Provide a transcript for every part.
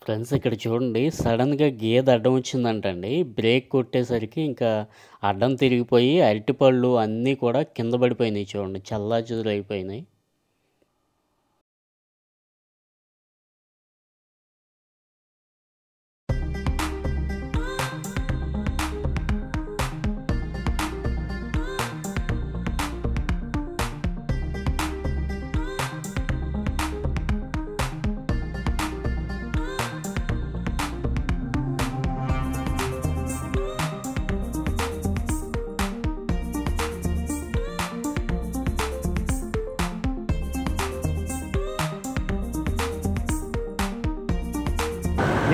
Friends ఇక్కడ చూడండి సడన్‌గా గేదె అడ్డం వచ్చిందంటండి. బ్రేక్ కొట్టేసరికి ఇంకా అడ్డం తిరిగిపోయి అరటిపళ్ళు అన్నీ కూడా కింద పడిపోయినాయి చూడండి. చెల్లాచెదురైపోయినాయి.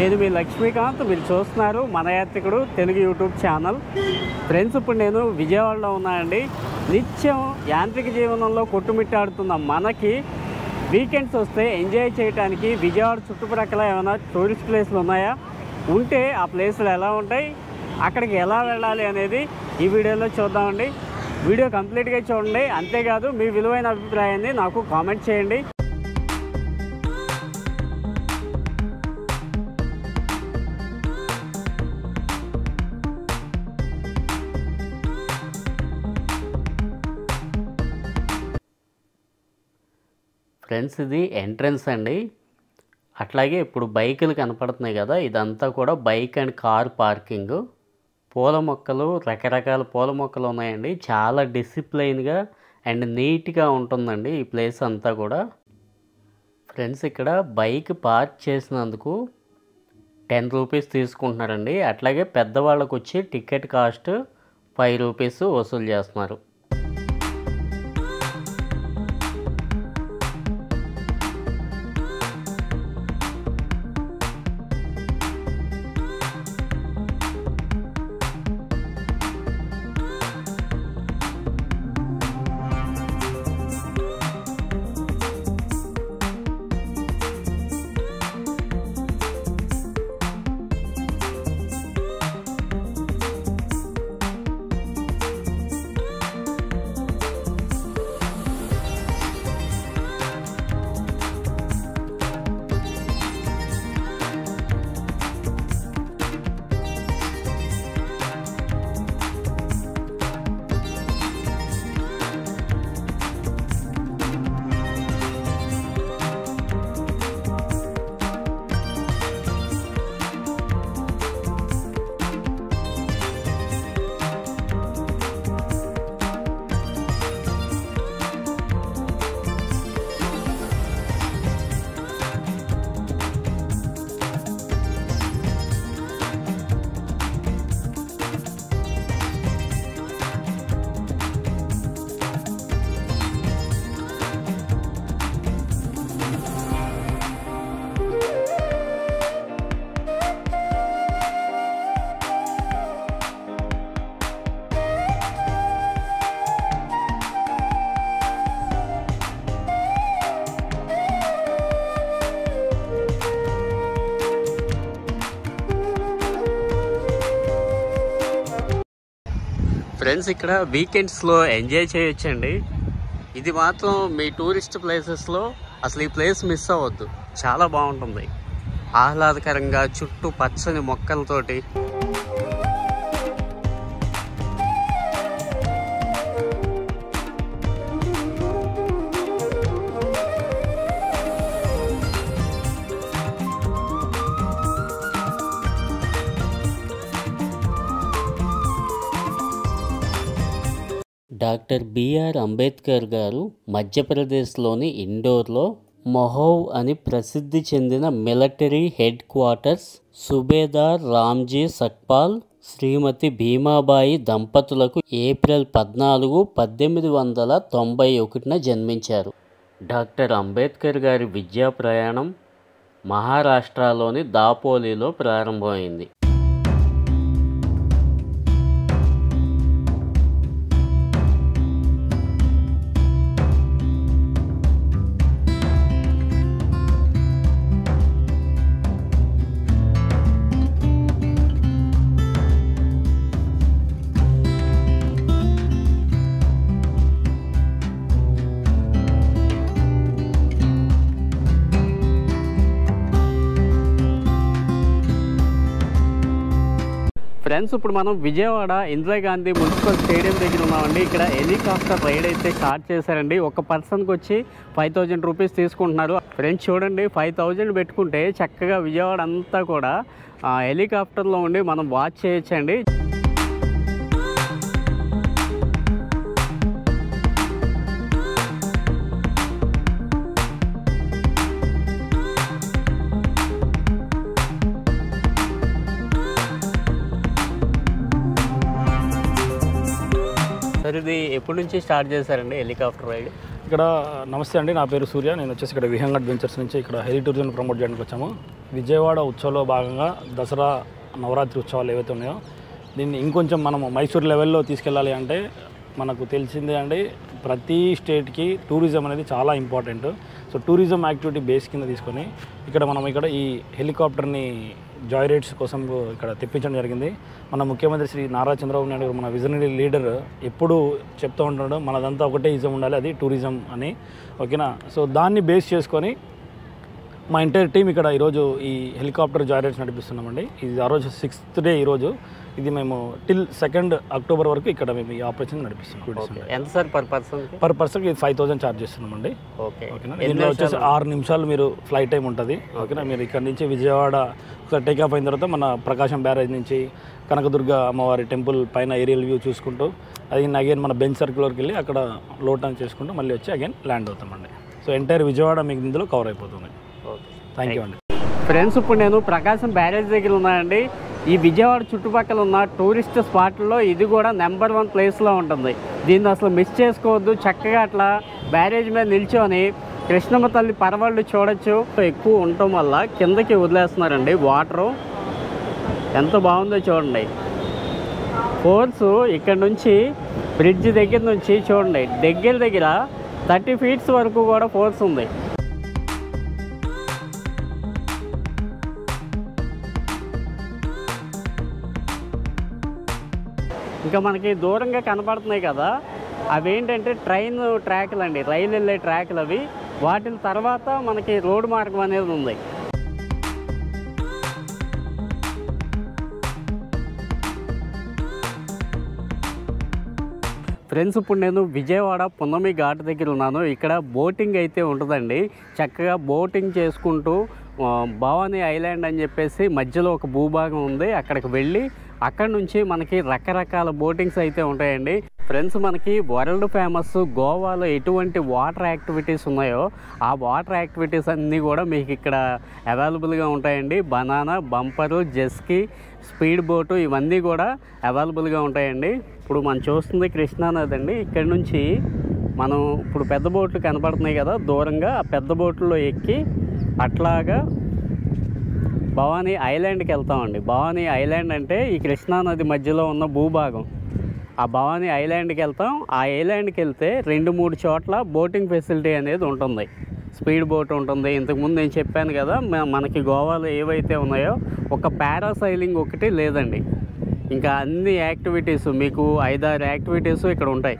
నేను మీ లక్ష్మీకాంత్, మీరు చూస్తున్నారు మన యాత్రికుడు తెలుగు యూట్యూబ్ ఛానల్. ఫ్రెండ్స్, ఇప్పుడు నేను విజయవాడలో ఉన్నానండి. నిత్యం యాంత్రిక జీవనంలో కొట్టుమిట్టాడుతున్న మనకి వీకెండ్స్ వస్తే ఎంజాయ్ చేయడానికి విజయవాడ చుట్టుప్రక్కల ఏమైనా టూరిస్ట్ ప్లేస్లు ఉన్నాయా, ఉంటే ఆ ప్లేసులు ఎలా ఉంటాయి, అక్కడికి ఎలా వెళ్ళాలి అనేది ఈ వీడియోలో చూద్దామండి. వీడియో కంప్లీట్గా చూడండి. అంతేకాదు మీ విలువైన అభిప్రాయాన్ని నాకు కామెంట్ చేయండి. ఫ్రెండ్స్, ఇది ఎంట్రన్స్ అండి. అట్లాగే ఇప్పుడు బైకులు కనపడుతున్నాయి కదా, ఇదంతా కూడా బైక్ అండ్ కార్ పార్కింగ్. పూల మొక్కలు, రకరకాల పూల మొక్కలు ఉన్నాయండి. చాలా డిసిప్లైన్గా అండ్ నీట్గా ఉంటుందండి ఈ ప్లేస్ అంతా కూడా. ఫ్రెండ్స్, ఇక్కడ బైక్ పార్క్ చేసినందుకు 10 రూపీస్ తీసుకుంటున్నారండి. అట్లాగే పెద్దవాళ్ళకు వచ్చి టికెట్ కాస్ట్ 5 రూపీస్ వసూలు చేస్తున్నారు. ఫ్రెండ్స్, ఇక్కడ వీకెండ్స్లో ఎంజాయ్ చేయొచ్చండి. ఇది మాత్రం మీ టూరిస్ట్ ప్లేసెస్లో అసలు ఈ ప్లేస్ మిస్ అవ్వద్దు. చాలా బాగుంటుంది, ఆహ్లాదకరంగా చుట్టూ పచ్చని మొక్కలతోటి. డాక్టర్ బిఆర్ అంబేద్కర్ గారు మధ్యప్రదేశ్లోని ఇండోర్లో మహోవ్ అని ప్రసిద్ధి చెందిన military headquarters Subedar Ramji Sakpal, Shrimati Bhimabai దంపతులకు ఏప్రిల్ 14, 1891 జన్మించారు. డాక్టర్ అంబేద్కర్ గారి విద్యా ప్రయాణం మహారాష్ట్రలోని దాపోలిలో ప్రారంభమైంది. ఫ్రెండ్స్ ఇప్పుడు మనం విజయవాడ ఇందిరాగాంధీ మున్సిపల్ స్టేడియం దగ్గర ఉన్నామండి. ఇక్కడ హెలికాప్టర్ రైడ్ అయితే స్టార్ట్ చేశారండి. ఒక పర్సన్కి వచ్చి 5000 రూపీస్ తీసుకుంటున్నారు. ఫ్రెండ్స్ చూడండి, 5000 పెట్టుకుంటే చక్కగా విజయవాడ అంతా కూడా హెలికాప్టర్లో ఉండి మనం వాచ్ చేయొచ్చండి. సార్ ఇది ఎప్పటి నుంచి స్టార్ట్ చేశారండి హెలికాప్టర్ రైడ్? ఇక్కడ నమస్తే అండి, నా పేరు సూర్య. నేను వచ్చేసి ఇక్కడ విహంగ్ అడ్వెంచర్స్ నుంచి ఇక్కడ హెలి టూరిజం ప్రమోట్ చేయడానికి వచ్చాము. విజయవాడ ఉత్సవంలో భాగంగా దసరా నవరాత్రి ఉత్సవాలు ఏవైతే ఉన్నాయో దీన్ని ఇంకొంచెం మనము మైసూర్ లెవెల్లో తీసుకెళ్ళాలి అంటే మనకు తెలిసిందే అండి, ప్రతి స్టేట్కి టూరిజం అనేది చాలా important. So tourism activity base కింద తీసుకొని ఇక్కడ ఈ హెలికాప్టర్ని జాయ్ రైడ్స్ కోసం ఇక్కడ తెప్పించడం జరిగింది. మన ముఖ్యమంత్రి శ్రీ నారా చంద్రబాబు నాయుడు గారు, మన విజనరీ లీడర్, ఎప్పుడు చెప్తూ ఉంటున్నాడు మనదంతా ఒకటే ఇజం ఉండాలి, అది టూరిజం అని. ఓకేనా? సో దాన్ని బేస్ చేసుకొని మా ఎంటైర్ టీం ఇక్కడ ఈరోజు ఈ హెలికాప్టర్ జాయ్ రైడ్స్ నడిపిస్తున్నామండి. ఇది ఆ రోజు 6th డే ఈరోజు. ఇది మేము టిల్ 2nd అక్టోబర్ వరకు ఇక్కడ మేము ఈ ఆపరేషన్ నడిపిస్తున్నాం. ఎంత సార్ పర్ పర్సన్కి? ఇది 5000 ఛార్జ్ చేస్తున్నామండి. ఓకేనా? దీనిలో వచ్చేసి 6 నిమిషాలు మీరు ఫ్లైట్ టైం ఉంటుంది. ఓకేనా? మీరు ఇక్కడ నుంచి విజయవాడ టేక్ ఆఫ్ అయిన తర్వాత మన ప్రకాశం బ్యారేజ్ నుంచి కనకదుర్గ అమ్మవారి టెంపుల్ పైన ఏరియల్ వ్యూ చూసుకుంటూ అగైన్ మన బెంచ్ సర్కిల్లోకి వెళ్ళి అక్కడ లో టర్న్ చేసుకుంటూ మళ్ళీ వచ్చి అగైన్ ల్యాండ్ అవుతామండి. సో ఎంటైర్ విజయవాడ మీకు ఇందులో కవర్ అయిపోతుంది. థ్యాంక్ యూ అండి. ఫ్రెండ్స్ ఇప్పుడు నేను ప్రకాశం బ్యారేజ్ దగ్గర ఉన్నానండి. ఈ విజయవాడ చుట్టుపక్కల ఉన్న టూరిస్ట్ స్పాట్లలో ఇది కూడా నెంబర్ 1 ప్లేస్లో ఉంటుంది. దీన్ని అసలు మిస్ చేసుకోవద్దు. చక్కగా అట్లా బ్యారేజ్ మీద నిల్చొని కృష్ణమ్మ తల్లి పరవళ్ళు చూడొచ్చు. ఎక్కువ ఉండటం వల్ల కిందకి వదిలేస్తున్నారండి వాటరు. ఎంత బాగుందో చూడండి. ఫోర్సు ఇక్కడ నుంచి బ్రిడ్జ్ దగ్గర నుంచి చూడండి, దగ్గర 30 ఫీట్స్ వరకు కూడా ఫోర్స్ ఉంది. ఇంకా మనకి దూరంగా కనపడుతున్నాయి కదా, అవేంటంటే ట్రైన్ ట్రాక్లు అండి, రైలు వెళ్ళే ట్రాక్లు అవి. వాటి తర్వాత మనకి రోడ్డు మార్గం అనేది ఉంది. ఫ్రెండ్స్ ఇప్పుడు నేను విజయవాడ పున్నమి ఘాట్ దగ్గర ఉన్నాను. ఇక్కడ బోటింగ్ అయితే ఉంటుందండి. చక్కగా బోటింగ్ చేసుకుంటూ భవానీ ఐలాండ్ అని చెప్పేసి మధ్యలో ఒక భూభాగం ఉంది. అక్కడికి వెళ్ళి అక్కడి నుంచి మనకి రకరకాల బోటింగ్స్ అయితే ఉంటాయండి. ఫ్రెండ్స్ మనకి వరల్డ్ ఫేమస్ గోవాలో ఎటువంటి వాటర్ యాక్టివిటీస్ ఉన్నాయో ఆ వాటర్ యాక్టివిటీస్ అన్నీ కూడా మీకు ఇక్కడ అవైలబుల్గా ఉంటాయండి. బనానా, బంపరు, జెస్కీ, స్పీడ్ బోటు ఇవన్నీ కూడా అవైలబుల్గా ఉంటాయండి. ఇప్పుడు మనం చూస్తుంది కృష్ణానది అండి. ఇక్కడ నుంచి మనం ఇప్పుడు పెద్ద బోట్లు కనపడుతున్నాయి కదా దూరంగా, ఆ పెద్ద బోట్లో ఎక్కి అట్లాగా భవానీ ఐలాండ్కి వెళ్తామండి. భవానీ ఐలాండ్ అంటే ఈ కృష్ణానది మధ్యలో ఉన్న భూభాగం. ఆ భవానీ ఐలాండ్కి వెళ్తాం. ఆ ఐలాండ్కి వెళ్తే 2-3 చోట్ల బోటింగ్ ఫెసిలిటీ అనేది ఉంటుంది. స్పీడ్ బోట్ ఉంటుంది. ఇంతకుముందు నేను చెప్పాను కదా మనకి గోవాలో ఏవైతే ఉన్నాయో ఒక పారాసైలింగ్ ఒకటి లేదండి. ఇంకా అన్ని యాక్టివిటీస్ మీకు 5-6 యాక్టివిటీస్ ఇక్కడ ఉంటాయి.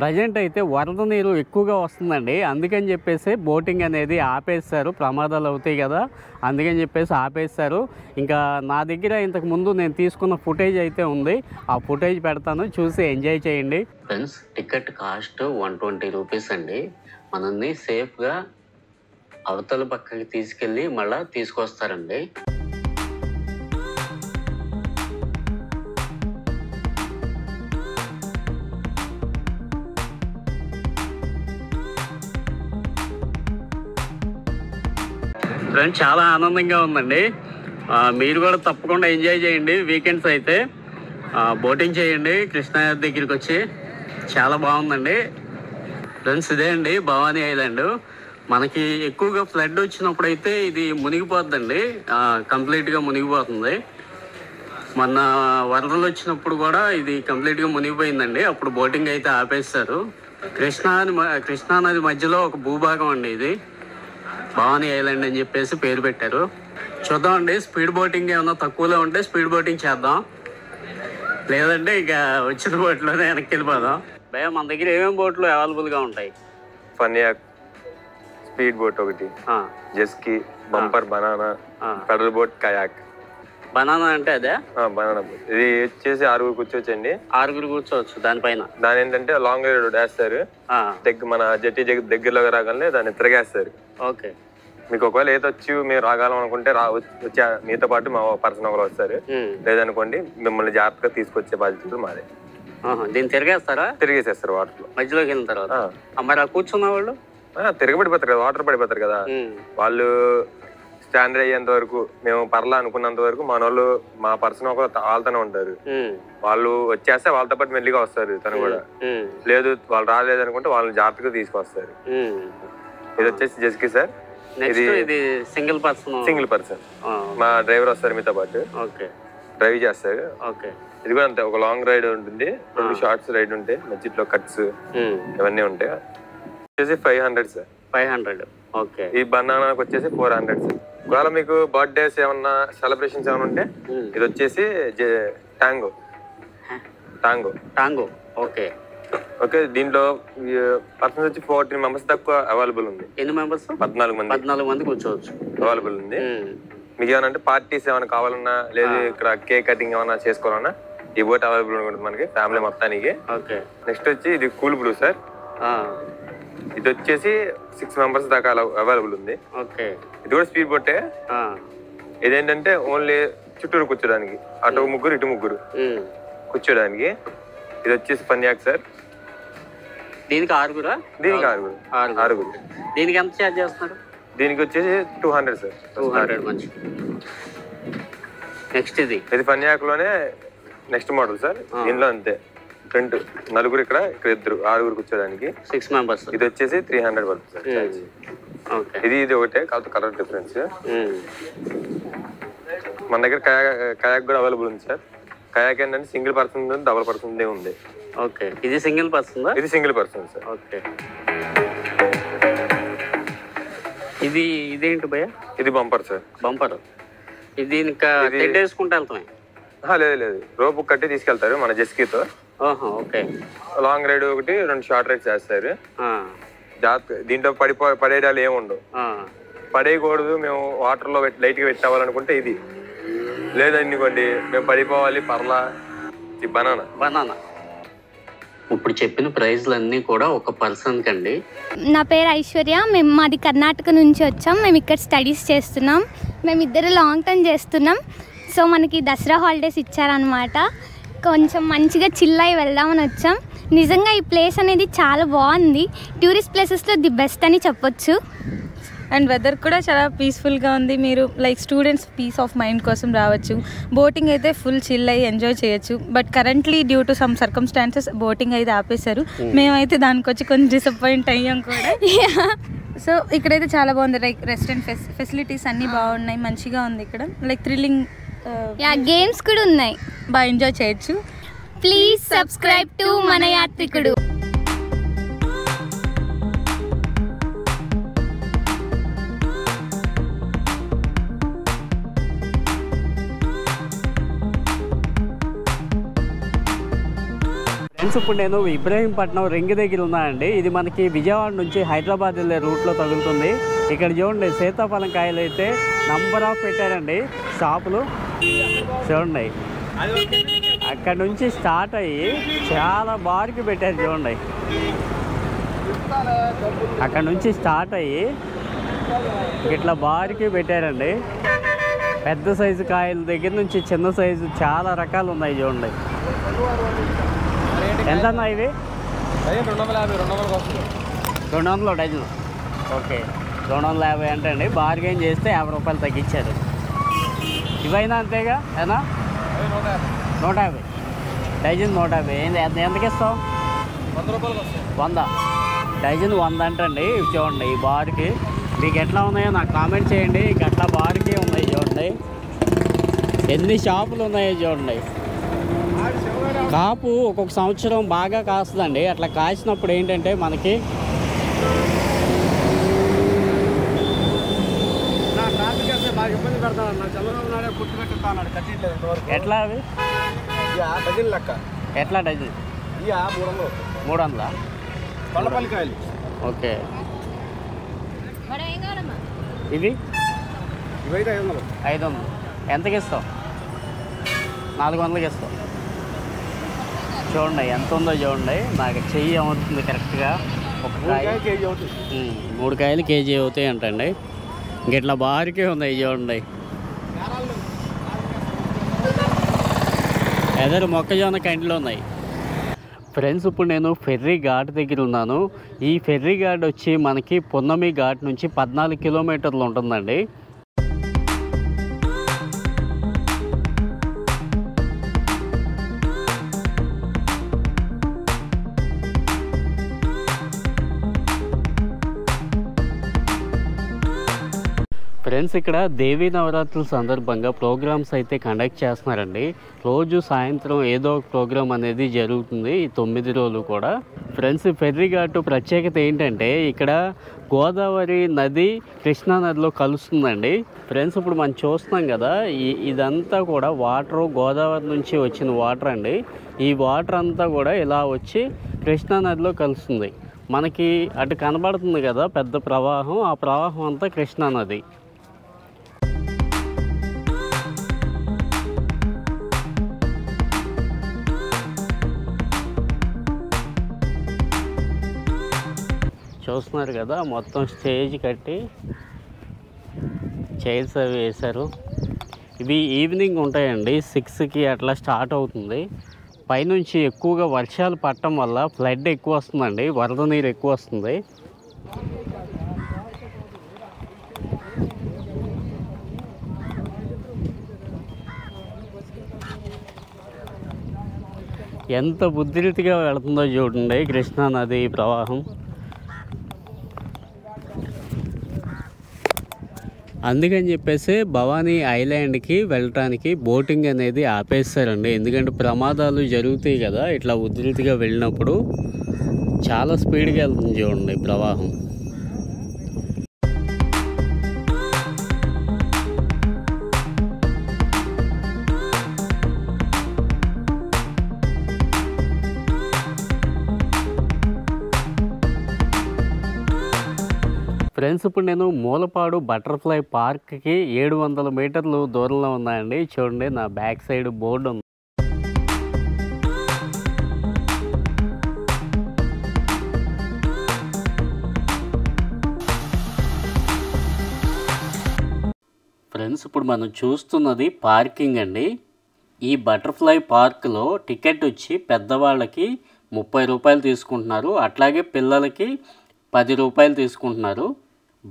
ప్రజెంట్ అయితే వరద నీరు ఎక్కువగా వస్తుందండి. అందుకని చెప్పేసి బోటింగ్ అనేది ఆపేస్తారు, ప్రమాదాలు అవుతాయి కదా, అందుకని చెప్పేసి ఆపేస్తారు. ఇంకా నా దగ్గర ఇంతకుముందు నేను తీసుకున్న ఫుటేజ్ అయితే ఉంది, ఆ ఫుటేజ్ పెడతాను, చూసి ఎంజాయ్ చేయండి. ఫ్రెండ్స్ టికెట్ కాస్ట్ 120 రూపీస్ అండి. మనల్ని సేఫ్గా అవతల పక్కకి తీసుకెళ్ళి మళ్ళీ తీసుకొస్తారండి. ఫ్రెండ్స్ చాలా ఆనందంగా ఉందండి. మీరు కూడా తప్పకుండా ఎంజాయ్ చేయండి. వీకెండ్స్ అయితే బోటింగ్ చేయండి కృష్ణానది దగ్గరికి వచ్చి, చాలా బాగుందండి. ఫ్రెండ్స్ ఇదే అండి భవానీ ఐలాండ్. మనకి ఎక్కువగా ఫ్లడ్ వచ్చినప్పుడు అయితే ఇది మునిగిపోతుందండి, కంప్లీట్గా మునిగిపోతుంది. మొన్న వరదలు వచ్చినప్పుడు కూడా ఇది కంప్లీట్గా మునిగిపోయిందండి. అప్పుడు బోటింగ్ అయితే ఆపేస్తారు. కృష్ణానది మధ్యలో ఒక భూభాగం అండి ఇది, భవానీ ఐలాండ్ అని చెప్పేసి పేరు పెట్టారు. చూద్దామండి, స్పీడ్ బోటింగ్ ఏమన్నా తక్కువలో ఉంటే స్పీడ్ బోటింగ్ చేద్దాం, లేదంటే ఇక వచ్చిన బోట్లోనే వెనక్కి వెళ్ళిపోదాం. భయ మన దగ్గర ఏమేమి బోట్లు అవైలబుల్గా ఉంటాయి? ఫన్యాక్, స్పీడ్ బోట్ ఒకటి, jet ski, bumper, banana, pedal boat, kayak. Banana అంటే అదే బనానా బోట్. ఇది వచ్చేసి 6 కూర్చోవచ్చండి. 6 కూర్చోవచ్చు దానిపైన. దాని ఏంటంటే లాంగ్ రైడ్ వేస్తారు మన జట్టి దగ్గరలో రాగానే దాన్ని తిరగేస్తారు. ఓకే. మీకు ఒకవేళ ఈత వచ్చి మీరు రాగాలం అనుకుంటే వచ్చి మీతో పాటు మా పర్సన్ ఒకరు వస్తారు. లేదనుకోండి మిమ్మల్ని జాగ్రత్తగా తీసుకొచ్చే బాధ్యతలు మాదే. దీన్ని తిరిగేస్తారా? తిరిగేసేస్తారు వాటర్ లో. మధ్యలోకి వెళ్ళిన తర్వాత మరి కూర్చున్న వాళ్ళు తిరగబడిపోతారు కదా, వాటర్ పడిపోతారు కదా. వాళ్ళు స్టాండర్డ్ అయ్యేంత వరకు మేము పర్లా అనుకున్నంత వరకు మన వాళ్ళు మా పర్సన్ ఒకరు వాళ్ళతోనే ఉంటారు. వాళ్ళు వచ్చేస్తే వాళ్ళతో పాటు మెల్లిగా వస్తారు. తను కూడా లేదు వాళ్ళు రాలేదు అనుకుంటే వాళ్ళని జాగ్రత్తగా తీసుకొస్తారు. ఇది వచ్చేసి జెస్కీ సార్. ఇది సింగిల్ పర్సన్. మా డ్రైవర్ వస్తారు మీతో పాటు, డ్రైవ్ చేస్తారు. ఇది కూడా అంతే, ఒక లాంగ్ రైడ్ ఉంటుంది, 2 షార్ట్స్ రైడ్ ఉంటాయి, మధ్యలో కట్స్ ఇవన్నీ ఉంటాయి. వచ్చేసి 500 సార్. 500. ఓకే. ఈ బనానాకి వచ్చేసి 400 సార్. ఒకవేళ మీకు బర్త్డేస్ ఏమన్నా సెలబ్రేషన్స్ ఏమైనా ఉంటే ఇది వచ్చేసి టాంగో. ఓకే. దీంట్లో పర్సన్స్ వచ్చి 14 మెంబర్స్ తక్కువ అవైలబుల్ ఉంది. ఎన్ని మెంబర్స్? 14 మంది కూర్చోవచ్చు, అవైలబుల్ ఉంది. మీకు ఏమన్నా పార్టీస్ ఏమైనా కావాలన్నా లేదు ఇక్కడ కేక్ కటింగ్ ఏమైనా చేసుకోవాలన్నా ఈ బోట్ అవైలబుల్ ఉంటుంది మనకి ఫ్యామిలీ మొత్తానికి. నెక్స్ట్ వచ్చి ఇది కూల్ బ్లూ సార్. ఇది వచ్చేసి 6 మెంబర్స్ దాకా అవైలబుల్ ఉంది. ఇది కూడా స్పీడ్ బోటే. ఇదేంటంటే ఓన్లీ చుట్టూరు కూర్చోడానికి, అటు ముగ్గురు ఇటు ముగ్గురు కూర్చోడానికి. ఇది వచ్చేసి పన్యాక్ సార్. దీనికి 6. దీనికి ఎంత ఛార్జ్ చేస్తున్నారు? దీనికి వచ్చేసి 200 సార్. 200 మంచి. నెక్స్ట్ ఇది పన్యాక్ లోనే నెక్స్ట్ మోడల్ సార్. దీనిలో అంతే ఫ్రంట్ 4 ఇక్కడ 2 6 కూర్చోడానికి 6 మెంబర్స్. ఇది వచ్చేసి 300 పడుతుంది సార్. ఇది ఒకటే కాకపోతే కలర్ డిఫరెన్స్. మన దగ్గర కయాక్ కూడా అవైలబుల్ ఉంది సార్. కయాక్ ఏంటంటే సింగిల్ పర్సన్ ఉంది, డబుల్ పర్సన్ ఉంది. ఇది సింగిల్ పర్సన్. ఇది సింగిల్ పర్సన్ సార్. ఇదేంటి భయ్య? ఇది బంపర్ సార్. ఇది ఇంకా వేసుకుంటూ వెళ్తామే? లేదు, రోపు కట్టి తీసుకెళ్తారు మన జెస్కీతో. లాంగ్ రైడ్ ఒకటి, 2 షార్ట్ రైడ్స్ చేస్తారు. దీంట్లో పడేయాలి ఏముండవు, పడేయకూడదు. మేము వాటర్ లో లైట్ గా పెట్టావాలనుకుంటే ఇది, లేదనుకోండి మేము పడిపోవాలి పర్లా. ఈ బనానా. ఇప్పుడు చెప్పిన ప్రైజ్లన్నీ కూడా ఒక పర్సన్ కండి. నా పేరు ఐశ్వర్య. మాది కర్ణాటక నుంచి వచ్చాం. మేము ఇక్కడ స్టడీస్ చేస్తున్నాం. మేము ఇద్దరు లాంగ్ టర్మ్ చేస్తున్నాం. సో మనకి దసరా హాలిడేస్ ఇచ్చారనమాట. కొంచెం మంచిగా చిల్ అయి వెళ్దామని వచ్చాం. నిజంగా ఈ ప్లేస్ అనేది చాలా బాగుంది. టూరిస్ట్ ప్లేసెస్లో ది బెస్ట్ అని చెప్పొచ్చు. అండ్ వెదర్ కూడా చాలా పీస్ఫుల్గా ఉంది. మీరు like students peace of mind కోసం రావచ్చు. బోటింగ్ అయితే ఫుల్ చిల్ అయ్యి ఎంజాయ్ చేయొచ్చు. But currently due to some circumstances boating అయితే ఆపేశారు. మేమైతే దానికి వచ్చి కొంచెం డిసప్పాయింట్ అయ్యాం కూడా. సో ఇక్కడైతే చాలా బాగుంది. లైక్ రెస్టారెంట్ ఫెసిలిటీస్ అన్నీ బాగున్నాయి, మంచిగా ఉంది ఇక్కడ. లైక్ థ్రిల్లింగ్ గేమ్స్ కూడా ఉన్నాయి, బాగా ఎంజాయ్ చేయొచ్చు. ప్లీజ్ సబ్స్క్రైబ్ టు మన యాత్రికుడు. ఫ్రెండ్స్, ఇప్పుడు నేను ఇబ్రహీంపట్నం రింగ్ దగ్గర ఉన్నానండి. ఇది మనకి విజయవాడ నుంచి హైదరాబాద్ వెళ్ళే రూట్లో తగులుతుంది. ఇక్కడ చూడండి సీతాఫలం కాయలు అయితే నంబర్ ఆఫ్ పెట్టారండి షాపులు. చూడండి అక్కడ నుంచి స్టార్ట్ అయ్యి చాలా బారికి పెట్టారు. చూడండి అక్కడ నుంచి స్టార్ట్ అయ్యి ఇట్లా బారికి పెట్టారండి. పెద్ద సైజు కాయల దగ్గర నుంచి చిన్న సైజు చాలా రకాలు ఉన్నాయి. చూడండి ఎంత అన్నా ఇవి? 200 డజన్. ఓకే, 250 అంటే అండి. బార్గెన్ చేస్తే 50 రూపాయలు తగ్గించారు. ఇవైనా అంతేగా ఏనా? 150 డజన్. 150 ఎంతకి ఇస్తాం? 100 డజన్. 100 అంటండి. ఇవి చూడండి ఈ బార్కి. మీకు ఎట్లా ఉన్నాయో నాకు కామెంట్ చేయండి. అట్లా బార్కి ఉన్నాయి చూడండి. ఎన్ని షాపులు ఉన్నాయో చూడండి. కాపు ఒక్కొక్క సంవత్సరం బాగా కాస్తుందండి. అట్లా కాసినప్పుడు ఏంటంటే మనకి ఎట్లా అవి ఎట్లా డజన్? 300. ఓకే. ఇవి 500 ఎంతకి ఇస్తాం? 400కి ఇస్తాం. చూడండి ఎంత ఉందో చూడండి, నాకు చెయ్యి అవుతుంది కరెక్ట్గా. ఒక కాయ కేజీ అవుతుంది, 3 కాయలు కేజీ అవుతాయి అంటండి. ఇంక ఇట్లా బారికే ఉన్నాయి చూడండి. ఎదరు మొక్కజొన్న కంటిలో ఉన్నాయి. ఫ్రెండ్స్, ఇప్పుడు నేను ఫెర్రీ ఘాట్ దగ్గర ఉన్నాను. ఈ ఫెర్రీ ఘాట్ వచ్చి మనకి పున్నమి ఘాట్ నుంచి 14 కిలోమీటర్లు ఉంటుందండి. ఫ్రెండ్స్, ఇక్కడ దేవీ నవరాత్రుల సందర్భంగా ప్రోగ్రామ్స్ అయితే కండక్ట్ చేస్తున్నారండి. రోజు సాయంత్రం ఏదో ఒక ప్రోగ్రామ్ అనేది జరుగుతుంది ఈ 9 రోజులు కూడా. ఫ్రెండ్స్, ఫెర్రీ ఘాటు ప్రత్యేకత ఏంటంటే ఇక్కడ గోదావరి నది కృష్ణా నదిలో కలుస్తుందండి. ఫ్రెండ్స్, ఇప్పుడు మనం చూస్తున్నాం కదా, ఇదంతా కూడా వాటర్, గోదావరి నుంచి వచ్చిన వాటర్ అండి. ఈ వాటర్ అంతా కూడా ఇలా వచ్చి కృష్ణా నదిలో కలుస్తుంది. మనకి అటు కనబడుతుంది కదా పెద్ద ప్రవాహం, ఆ ప్రవాహం అంతా కృష్ణా నది. చూస్తున్నారు కదా, మొత్తం స్టేజ్ కట్టి చైర్స్ అవి వేశారు. ఇవి ఈవినింగ్ ఉంటాయండి, 6కి అట్లా స్టార్ట్ అవుతుంది. పైనుంచి ఎక్కువగా వర్షాలు పడటం వల్ల ఫ్లడ్ ఎక్కువ వస్తుందండి, వరద నీరు ఎక్కువ వస్తుంది. ఎంత ఉధృతిగా వెళుతుందో చూడండి కృష్ణా నది ప్రవాహం. అందుకని చెప్పేసి భవానీ ఐలాండ్కి వెళ్ళటానికి బోటింగ్ అనేది ఆపేస్తారండి. ఎందుకంటే ప్రమాదాలు జరుగుతాయి కదా ఇట్లా ఉధృతిగా వెళ్ళినప్పుడు. చాలా స్పీడ్గా వెళ్తుంది చూడండి ప్రవాహం. ఫ్రెండ్స్, ఇప్పుడు నేను మూలపాడు బటర్ఫ్లై పార్క్కి 700 మీటర్లు దూరంలో ఉన్నాయండి. చూడండి నా బ్యాక్ సైడ్ బోర్డు ఉంది. ఫ్రెండ్స్, ఇప్పుడు మనం చూస్తున్నది పార్కింగ్ అండి. ఈ బటర్ఫ్లై పార్క్లో టికెట్ వచ్చి పెద్దవాళ్ళకి 30 రూపాయలు తీసుకుంటున్నారు, అట్లాగే పిల్లలకి 10 రూపాయలు తీసుకుంటున్నారు.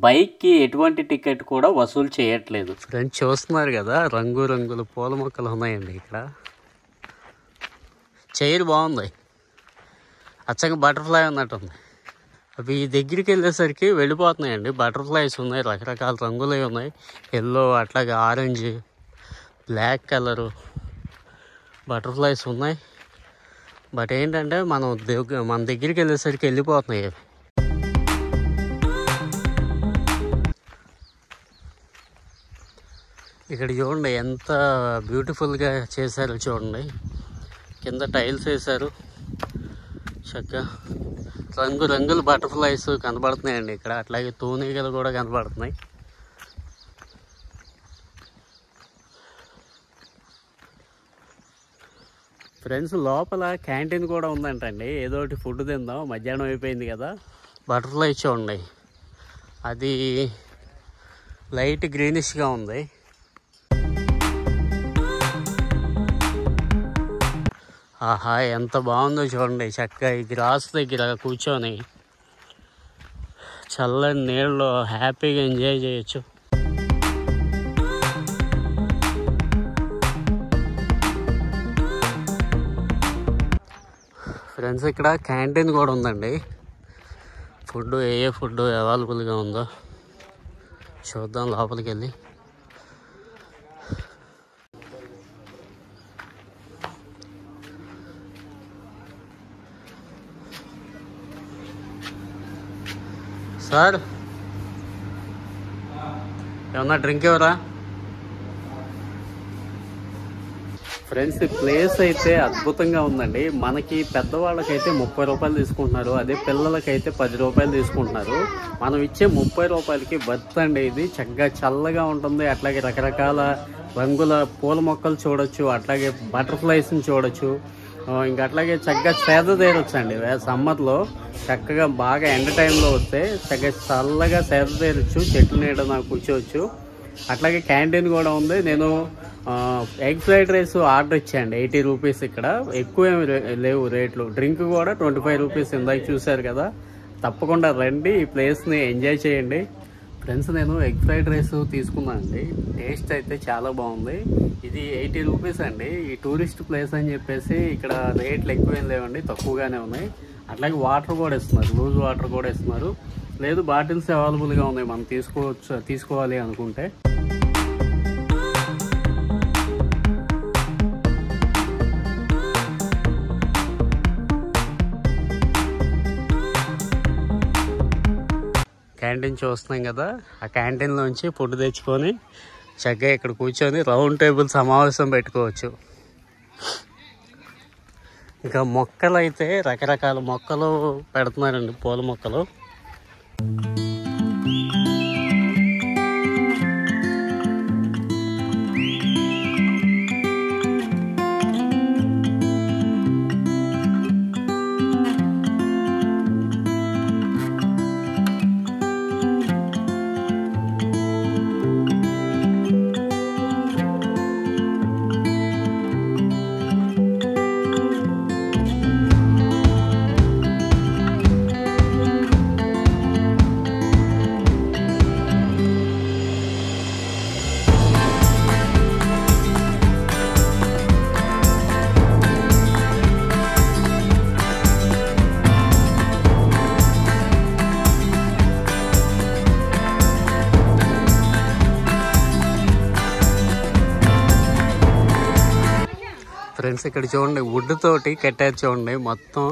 బైక్కి ఎటువంటి టికెట్ కూడా వసూలు చేయట్లేదు. ఫ్రెండ్స్, చూస్తున్నారు కదా రంగురంగుల పూల మొక్కలు ఉన్నాయండి ఇక్కడ. చైర్ బాగుంది, అచ్చగా బటర్ఫ్లై ఉన్నట్టుంది. అవి దగ్గరికి వెళ్ళేసరికి వెళ్ళిపోతున్నాయండి. బటర్ఫ్లైస్ ఉన్నాయి, రకరకాల రంగులే ఉన్నాయి. ఎల్లో, అట్లాగే ఆరెంజ్, బ్లాక్ కలరు బటర్ఫ్లైస్ ఉన్నాయి. బట్ ఏంటంటే మన దగ్గరికి వెళ్ళేసరికి వెళ్ళిపోతున్నాయి. ఇక్కడ చూడండి ఎంత బ్యూటిఫుల్గా చేశారో చూడండి. కింద టైల్స్ వేశారు చక్కగా. రంగుల బటర్ఫ్లైస్ కనబడుతున్నాయండి ఇక్కడ. అట్లాగే తూనీగలు కూడా కనబడుతున్నాయి. ఫ్రెండ్స్, లోపల క్యాంటీన్ కూడా ఉందంటండి. ఏదో ఒకటి ఫుడ్ తిందాం, మధ్యాహ్నం అయిపోయింది కదా. బటర్ఫ్లై చూడండి, అది లైట్ గ్రీనిష్గా ఉంది. ఆహా, ఎంత బాగుందో చూడండి. చక్కగా ఈ గ్రాస్ దగ్గర కూర్చొని చల్లని నీళ్ళు హ్యాపీగా ఎంజాయ్ చేయొచ్చు. ఫ్రెండ్స్, ఇక్కడ క్యాంటీన్ కూడా ఉందండి. ఫుడ్ ఏ ఫుడ్ అవైలబుల్గా ఉందో చూద్దాం లోపలికి వెళ్ళి. సార్, ఏమన్నా డ్రింక్ ఎవరా? ఫ్రెండ్స్, ఈ ప్లేస్ అయితే అద్భుతంగా ఉందండి. మనకి పెద్దవాళ్ళకైతే 30 రూపాయలు తీసుకుంటున్నారు, అదే పిల్లలకైతే 10 రూపాయలు తీసుకుంటున్నారు. మనం ఇచ్చే 30 రూపాయలకి వర్త్ అండి. ఇది చక్కగా చల్లగా ఉంటుంది. అట్లాగే రకరకాల రంగుల పూల మొక్కలు చూడొచ్చు, అట్లాగే బటర్ఫ్లైస్ని చూడొచ్చు. ఇంకా అట్లాగే చక్కగా సేద తీరొచ్చు అండి. సమ్మర్లో చక్కగా బాగా ఎండ టైంలో వస్తే చక్కగా చల్లగా సేద తీరొచ్చు, చెట్ల నీడన కూర్చోవచ్చు. అట్లాగే క్యాంటీన్ కూడా ఉంది. నేను ఎగ్ ఫ్రైడ్ రైస్ ఆర్డర్ ఇచ్చాండి, 80 రూపీస్. ఇక్కడ ఎక్కువ ఏమి లేవు రేట్లు. డ్రింక్ కూడా 25 రూపీస్. ఇందాక చూశారు కదా. తప్పకుండా రండి, ఈ ప్లేస్ని ఎంజాయ్ చేయండి. ఫ్రెండ్స్, నేను ఎగ్ ఫ్రైడ్ రైస్ తీసుకున్నాను అండి. టేస్ట్ అయితే చాలా బాగుంది. ఇది 80 రూపీస్ అండి. ఈ టూరిస్ట్ ప్లేస్ అని చెప్పేసి ఇక్కడ రేట్లు ఎక్కువేం లేవండి, తక్కువగానే ఉన్నాయి. అట్లాగే వాటర్ కూడా ఇస్తున్నారు, లూజ్ వాటర్ కూడా ఇస్తున్నారు. లేదు, బాటిల్స్ అవైలబుల్గా ఉన్నాయి, మనం తీసుకోవాలి అనుకుంటే. క్యాంటీన్ చూస్తున్నాం కదా, ఆ క్యాంటీన్లోంచి ఫుడ్ తెచ్చుకొని చక్కగా ఇక్కడ కూర్చొని రౌండ్ టేబుల్ సమావేశం పెట్టుకోవచ్చు. ఇంకా మొక్కలు అయితే రకరకాల మొక్కలు పెడుతున్నారండి, పూల మొక్కలు. ఫ్రెండ్స్, ఇక్కడ చూడండి, వుడ్ తోటి కట్టారు చూడండి మొత్తం.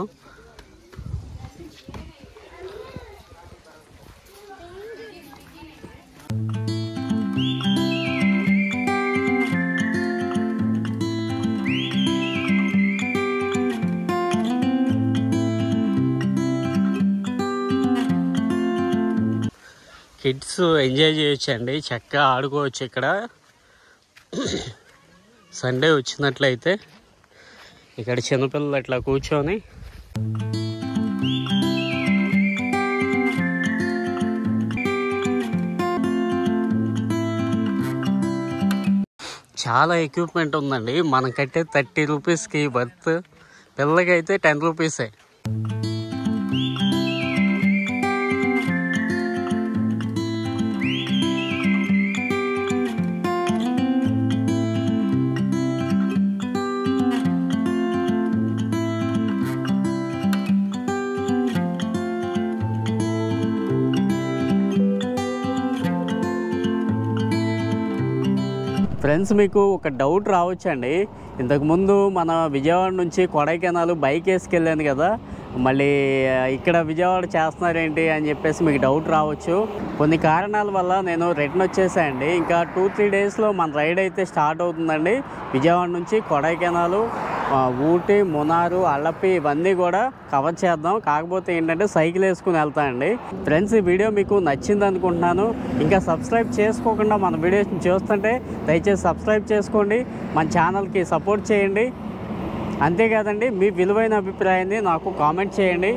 కిడ్స్ ఎంజాయ్ చేయొచ్చండి, చక్కగా ఆడుకోవచ్చు ఇక్కడ. సండే వచ్చినట్లయితే ఇక్కడ చిన్నపిల్లలు అట్లా కూర్చొని చాలా ఎక్విప్మెంట్ ఉందండి. మనం కట్టే 30 రూపీస్కి వర్త్. పిల్లలకైతే 10 రూపీసే. ఫ్రెండ్స్, మీకు ఒక డౌట్ రావచ్చండి. ఇంతకుముందు మన విజయవాడ నుంచి కొడైకెనాల్ బైక్ వేసుకెళ్ళాను కదా, మళ్ళీ ఇక్కడ విజయవాడ చేస్తున్నారేంటి అని చెప్పేసి మీకు డౌట్ రావచ్చు. కొన్ని కారణాల వల్ల నేను రిటర్న్ వచ్చేసాయండి. ఇంకా 2-3 డేస్లో మన రైడ్ అయితే స్టార్ట్ అవుతుందండి. విజయవాడ నుంచి కొడైకెనాల్, ఊటీ, మునారు, అల్లప్పి ఇవన్నీ కూడా కవర్ చేద్దాం. కాకపోతే ఏంటంటే సైకిల్ వేసుకుని వెళ్తానండి. ఫ్రెండ్స్, ఈ వీడియో మీకు నచ్చింది అనుకుంటున్నాను. ఇంకా సబ్స్క్రైబ్ చేసుకోకుండా మన వీడియోస్ని చూస్తుంటే దయచేసి సబ్స్క్రైబ్ చేసుకోండి, మన ఛానల్కి సపోర్ట్ చేయండి. అంతేకాదండి, మీ విలువైన అభిప్రాయాన్ని నాకు కామెంట్ చేయండి.